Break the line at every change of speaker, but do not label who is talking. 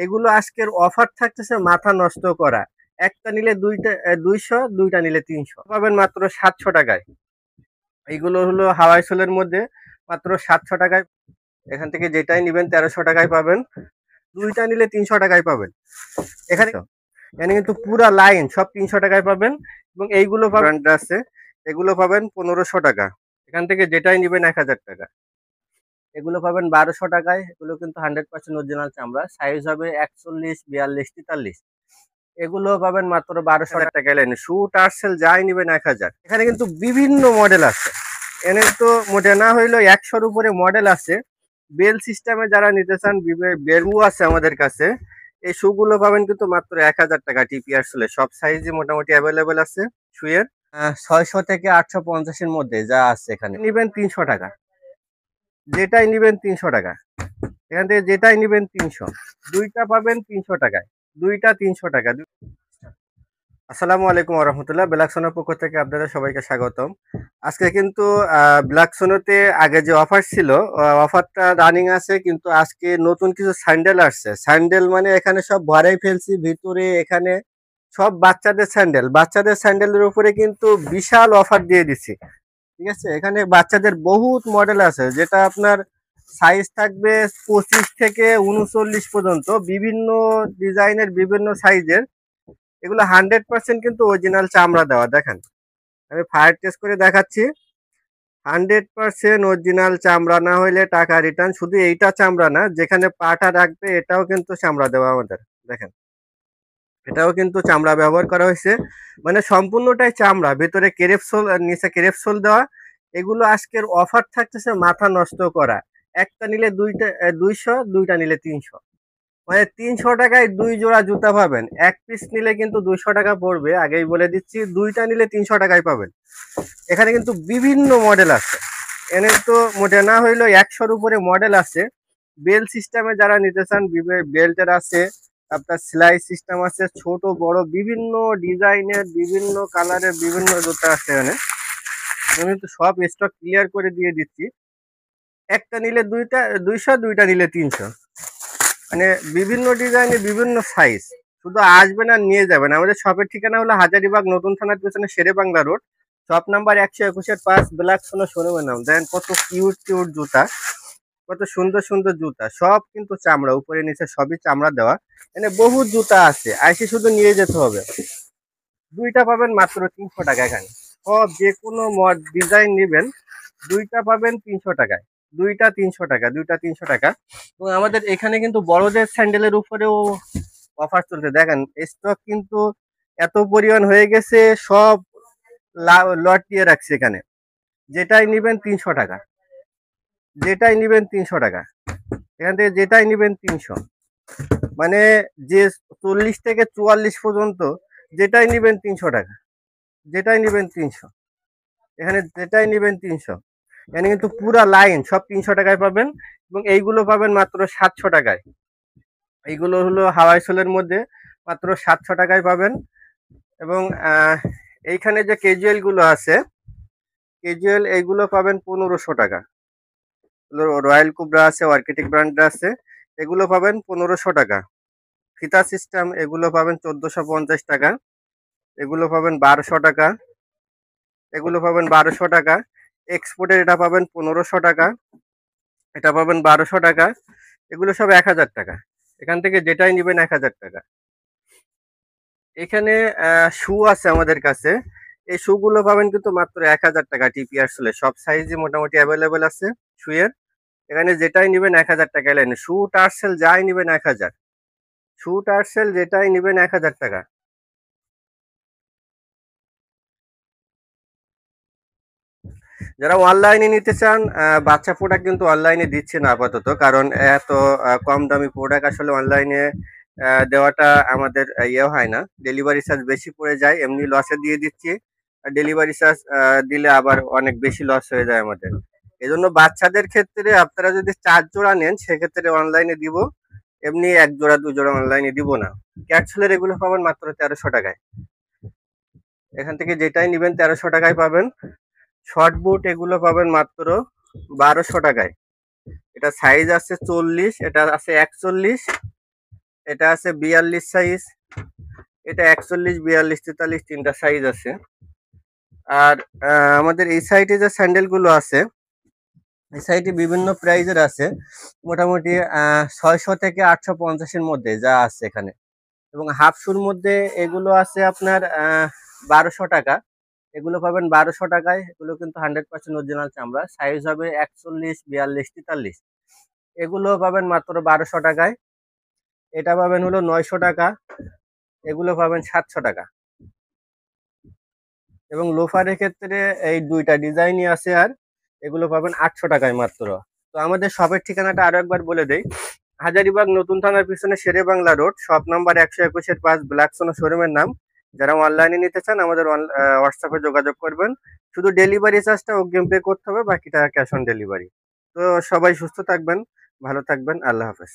এগুলো আজকের অফার থাকতেছে মাথা নষ্ট করা। একটা নিলে 200, দুইটা নিলে 300 পাবেন মাত্র 700 টাকায়। এইগুলো হলো হাওয়াই সোলের মধ্যে মাত্র 700 টাকায়। এখান থেকে যেটাই নিবেন 1300 টাকায় পাবেন, দুইটা নিলে 300 টাকায় পাবেন। এখানে এখানে কিন্তু পুরা লাইন সব 300 টাকায় পাবেন। এবং এইগুলো ব্র্যান্ড আছে, এগুলো পাবেন 1500 টাকা। এখান থেকে যেটাই নিবেন 1000 টাকা। এগুলো পাবেন 1200 টাকায়। এগুলো কিন্তু 100% অরিজিনাল চামড়া। সাইজ হবে 41, 42, 43। এগুলো পাবেন মাত্র 1200 টাকায় লাইনে। শু টার্সেল যাই নিবেন 1000। এখানে কিন্তু বিভিন্ন মডেল আছে। এনে তো মোটে না হইলেও 100-র উপরে মডেল আছে। বেল সিস্টেমে যারা নিতে চান বেলু আছে আমাদের কাছে। এই শুগুলো পাবেন কিন্তু মাত্র 1000 টাকা টিপিআর সোলে। সব সাইজই মোটামুটি অ্যাভেলেবেল আছে শুয়ের। 600 থেকে 850 এর মধ্যে যা আছে এখানে নিবেন 300 টাকা। যেটাই নিবেন 300 টাকা। এখান থেকে যেটাই নিবেন 300। দুইটা পাবেন 300 টাকায়। দুইটা 300 টাকা। আসসালামু আলাইকুম রহমতুল্লাহ। ব্ল্যাকসোনোর পক্ষ থেকে আপনাদের সবাইকে স্বাগতম। আজকে কিন্তু ব্ল্যাকসোনোতে আগে যে অফার ছিল, অফারটা রানিং আছে, কিন্তু আজকে নতুন কিছু স্যান্ডেল আসছে। স্যান্ডেল মানে এখানে সব ভরাই ফেলছি ভিতরে। এখানে সব বাচ্চাদের স্যান্ডেল। বাচ্চাদের স্যান্ডেলের উপরে কিন্তু বিশাল অফার দিয়ে দিছি। ঠিক আছে, এখানে বাচ্চাদের বহুত মডেল আছে, যেটা আপনার সাইজ থাকবে 25 থেকে 39 পর্যন্ত, বিভিন্ন ডিজাইনের বিভিন্ন সাইজের। এগুলো 100% কিন্তু অরিজিনাল চামড়া দেওয়া। দেখেন, আমি ফায়ার টেস্ট করে দেখাচ্ছি। 100% অরিজিনাল চামড়া, না হইলে টাকা রিটার্ন। শুধু এইটা চামড়া না, যেখানে পাটা রাখবে এটাও কিন্তু চামড়া দেওয়া আমাদের। দেখেন, এটাও কিন্তু চামড়া ব্যবহার করা হয়েছে। মানে সম্পূর্ণটাই চামড়া, ভেতরে কেরেপসোল আর নিচে কেরেপসোল দেওয়া। এগুলো আজকের অফার থাকতেছে মাথা নষ্ট করা। একটা নিলে 200, দুইটা নিলে 300। মানে 300 টাকায় 2 জোড়া জুতা পাবেন। এক পিস নিলে কিন্তু 200 টাকা পড়বে, আগেই বলে দিচ্ছি। দুইটা নিলে 300 টাকায় পাবেন। এখানে কিন্তু বিভিন্ন মডেল আছে। এনে তো মোটে না হইলেও 100-র উপরে মডেল আছে। বেল সিস্টেমে যারা নিতে চান, বেল্টের আছে, আপনার সেলাই সিস্টেম আছে, ছোট বড় বিভিন্ন ডিজাইনের বিভিন্ন কালারের বিভিন্ন জুতা আছে এখানে। আমি কিন্তু সব স্টক ক্লিয়ার করে দিয়ে দিচ্ছি। একটা নিলে 200, দুইটা নিলে 300। মানে বিভিন্ন ডিজাইনে বিভিন্ন সাইজ। শুধু আসবেন আর নিয়ে যাবেন। আমাদের শপের ঠিকানা হলো হাজারীবাগ নতুন থানার পেছনে শেরে বাংলা রোড, শপ নাম্বার 121-5, ব্ল্যাকসোনো শোরুমের নাম। দেখেন কত কিউট কিউট জুতা, কত সুন্দর সুন্দর জুতা। সব কিন্তু চামড়া, উপরে নিচে সবই চামড়া দেওয়া। এখানে বহু জুতা আছে, আইসি শুধু নিয়ে যেতে হবে। দুইটা পাবেন মাত্র 300 টাকা। এখানে সব যে কোনো ডিজাইন নেবেন, দুইটা পাবেন 300 টাকায়। দুইটা 300 টাকা, দুইটা 300 টাকা। এবং আমাদের এখানে কিন্তু বড়দের স্যান্ডেলের উপরেও অফার চলছে। দেখেন, স্টক কিন্তু এত পরিমাণ হয়ে গেছে, সব লট দিয়ে রাখছে এখানে। যেটাই নিবেন 300 টাকা। যেটাই নিবেন 300 টাকা। এখান থেকে যেটাই নিবেন 300। মানে যে 40 থেকে 44 পর্যন্ত যেটাই নিবেন 300 টাকা। যেটাই নিবেন 300। এখানে যেটাই নিবেন 300। এখানে কিন্তু পুরা লাইন সব 300 টাকায় পাবেন। এবং এইগুলো পাবেন মাত্র 700 টাকায়। এইগুলো হলো হাওয়াই সোলের মধ্যে মাত্র 700 টাকায় পাবেন। এবং এইখানে যে ক্যাজুয়াল গুলো আছে, ক্যাজুয়াল এইগুলো পাবেন 1500 টাকা। রয়্যাল কুবরা আছে, অর্কিটিক ব্র্যান্ড আছে, এগুলো পাবেন 1500 টাকা। ফিতা সিস্টেম এগুলো পাবেন 1450 টাকা। এগুলো পাবেন 1200 টাকা। এগুলো পাবেন 1200 টাকা। এক্সপোর্টের এটা পাবেন 1500 টাকা। এটা পাবেন 1200 টাকা। এগুলো সব 1000 টাকা। এখান থেকে যেটাই নিবেন 1000 টাকা। এখানে শু আছে আমাদের কাছে। এই শু গুলো পাবেন কিন্তু মাত্র 1000 টাকা টিপিআর সোলে। সব সাইজই মোটামুটি অ্যাভেলেবেল আছে শুয়ের। এখানে যেটাই নিবেন 1000 টাকায় লাইনে। শু টার্সেল যাই নিবেন 1000। শু টার্সেল যেটাই নিবেন 1000 টাকা। যারা অনলাইনে নিতে চান, বাচ্চা প্রোডাক্ট কিন্তু অনলাইনে দিচ্ছে না আপাতত, কারণ এত কম দামি প্রোডাক্ট আসলে অনলাইনে দেওয়াটা আমাদের ইয়ে হয় না। ডেলিভারি চার্জ বেশি পড়ে যায়, এমনি লসে দিয়ে দিচ্ছি। ডেলিভারি চার্জ দিলে আবার অনেক বেশি লস হয়ে যায় আমাদের। এজন্য বাচ্চাদের ক্ষেত্রে আপনারা যদি 4 জোড়া নেন সেক্ষেত্রে অনলাইনে দিব, এমনি 1 জোড়া 2 জোড়া অনলাইনে দিব না। ক্যাটসুলের এগুলো পাবেন মাত্র 1300 টাকায়। এখান থেকে যেটাই নিবেন 1300 টাকায় পাবেন। শর্ট বুট এগুলো পাবেন মাত্র 1200 টাকায়। এটা সাইজ আছে 40, এটা আছে 41, এটা আছে 42 সাইজ, এটা 41, 42, 43 তিনটা সাইজ আছে। আর আমাদের এই সাইডে যে স্যান্ডেল গুলো আছে, এই সাইডে বিভিন্ন প্রাইজের আছে, মোটামুটি 600 থেকে 850 এর মধ্যে যা আছে এখানে। এবং হাফ শুর মধ্যে এগুলো আছে আপনার 1200 টাকা। এগুলো পাবেন 1200 টাকায়। এগুলো কিন্তু 100% অরিজিনাল চামড়া। সাইজ হবে 41, 42, 43। এগুলো পাবেন মাত্র 1200 টাকায়। এটা পাবেন হলো 900 টাকা। এগুলো পাবেন 700 টাকা। এবং লোফারের ক্ষেত্রে এই দুইটা ডিজাইনই আছে, আর এগুলো পাবেন 800 টাকায় মাত্র। তো আমাদের শপের ঠিকানাটা আরো একবার বলে দেই। হাজারীবাগ নতুন থানার পিছনে Sher-e Bangla road, shop number 121-5, black Sona শোরুমের নাম। যারা অনলাইনে নিতে চান আমাদের হোয়াটসঅ্যাপে যোগাযোগ করবেন। শুধু ডেলিভারি চার্জটা অগ্রিম পে করতে হবে, বাকিটা ক্যাশ অন ডেলিভারি। তো সবাই সুস্থ থাকবেন, ভালো থাকবেন, আল্লাহ হাফেজ।